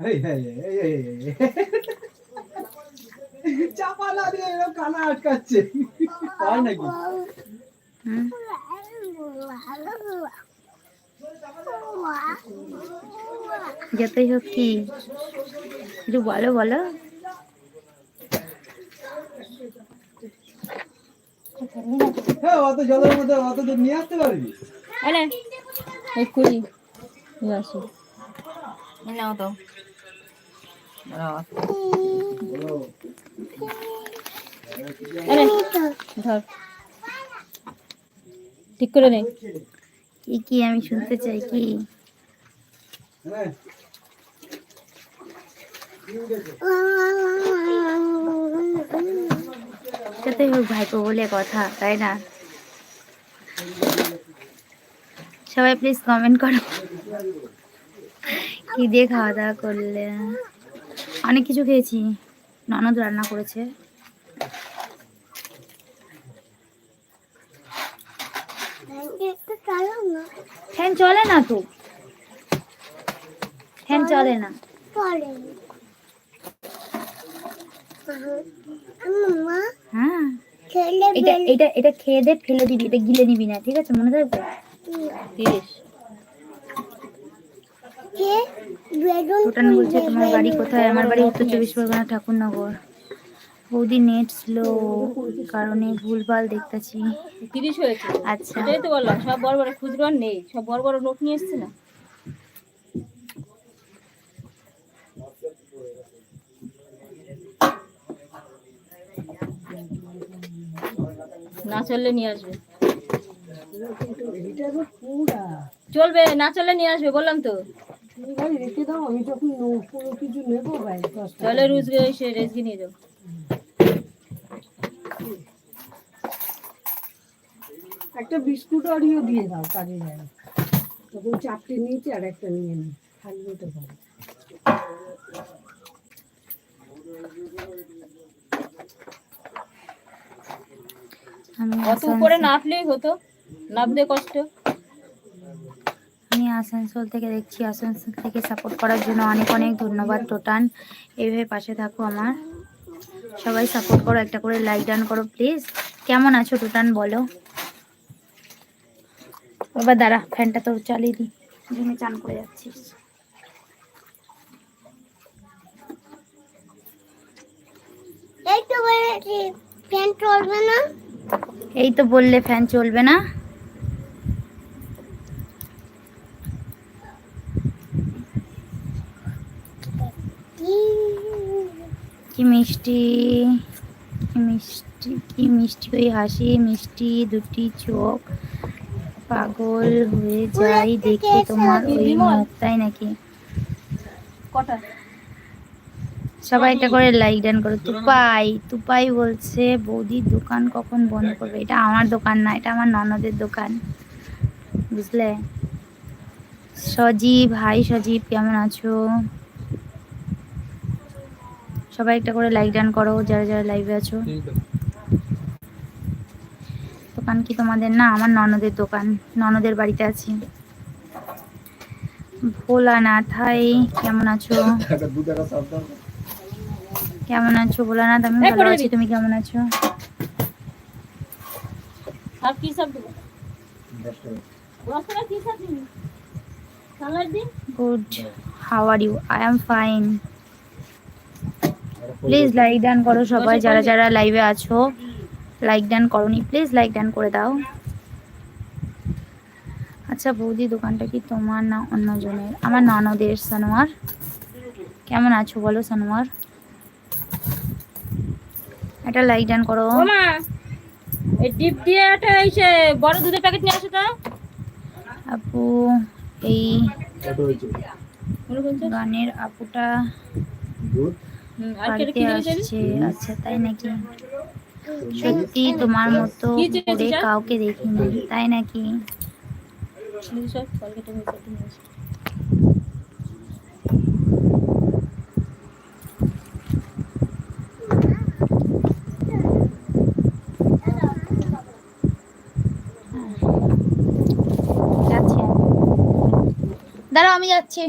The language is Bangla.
এই এই এই এই চাপা না দিয়ে এরকম কানা আটকাচ্ছে তাই নাকি? যতই হোক কি একটু বলো বলো। হ্যাঁ অত জলের মধ্যে অত দূর নিয়ে আসতে পারবি? এক্ষুনি নিয়ে আসি নাও তো ধর ঠিক করে নে। কি কি আমি শুনতে চাই কি? যতই হোক ভাইপো বলে কথা, তাই না? সবাই প্লিজ কমেন্ট করো কি দিয়ে খাওয়া দাওয়া করলে। অনেক কিছু খেয়েছি, ননদ রান্না করেছে। ফ্যান চলে না তো, ফ্যান চলে না। হ্যাঁ এটা এটা এটা খেয়ে দে, ফেলে দিবি, এটা গিলে নিবি না, ঠিক আছে? মনে থাকবে। 30 টোটান বলছে তোমার বাড়ি কোথায়? আমার বাড়ি উত্তর 24 পরগনা, ঠাকুরনগর। বৌদি নেট স্লো কারণে ভুলভাল দেখতেছি। 30 হয়েছে। আচ্ছা এটাই তো বললাম, সব বড় বড় খুচরো নেই, সব বড় বড় নোট নিয়ে এসছে না। না চললে নিয়ে আসবে, চলবে না চললে নিয়ে আসবে, বললাম তো। তাহলে রোজ এসে রেজগি নিয়ে যাও। একটা বিস্কুট অরিও দিয়ে দাও, কাজে যায় তখন। চারটে নিয়েছি আর একটা নিয়ে নি, থাকবে তো ভালো। অত উপরে নাপলেই হতো, নাপতে কষ্ট। আমি আসানসোল থেকে দেখছি, আসানসোল থেকে সাপোর্ট করার জন্য অনেক অনেক ধন্যবাদ টোটান। এইভাবে পাশে থাকো আমার, সবাই সাপোর্ট করো, একটা করে লাইক ডান করো প্লিজ। কেমন আছো টোটান বলো। এবার দাঁড়া, ফ্যানটা তো চালিয়ে দিই, ঘেমে চান করে যাচ্ছিস। ফ্যান চলবে না, এই তো বললে ফ্যান চলবে না। কি মিষ্টি, কি মিষ্টি, কি মিষ্টি ওই হাসি, মিষ্টি দুটি চোখ, পাগল হয়ে যাই দেখে তোমার ওই মুখ, তাই নাকি? কটা সবাই একটা করে লাইক ডান করো। তুপাই তুপাই বলছে বৌদির দোকান কখন বন্ধ করবে? এটা আমার দোকান না, এটা আমার ননদের দোকান, বুঝলে? সজীব, হাই সজীব, কেমন আছো? সবাই একটা করে লাইক ডান করো যারা যারা লাইভে আছো। দোকান কি তোমাদের না? আমার ননদের দোকান, ননদের বাড়িতে আছি। ভোলানাথ, হাই, কেমন আছো? কেমন আছো ভোলানাথ? আমি ভালো আছি, তুমি কেমন আছো? আর কি সব দেবো? কি সব দিবি? সালাদ দিন। Good, how are you? I am fine. Please like done করো সবাই, যারা যারা লাইভে আছো লাইক ডান করোনি প্লিজ লাইক ডান করে দাও। আচ্ছা বৌদি দোকানটা কি তোমার না অন্যজনের? আমার ননদের, সানোয়ার। কেমন আছো বলো সানোয়ার? একটা লাইক ডান করো। ও মা, এই ডিপ দিয়ে একটা এসে বড় দুধের প্যাকেট নিয়ে আসো তো। আপু এই গানের আপুটা বাড়িতে আসছে? আচ্ছা তাই নাকি? সত্যি তোমার মতো করে কাউকে দেখিনি, তাই নাকি? যাচ্ছি, দাঁড়াও আমি যাচ্ছি।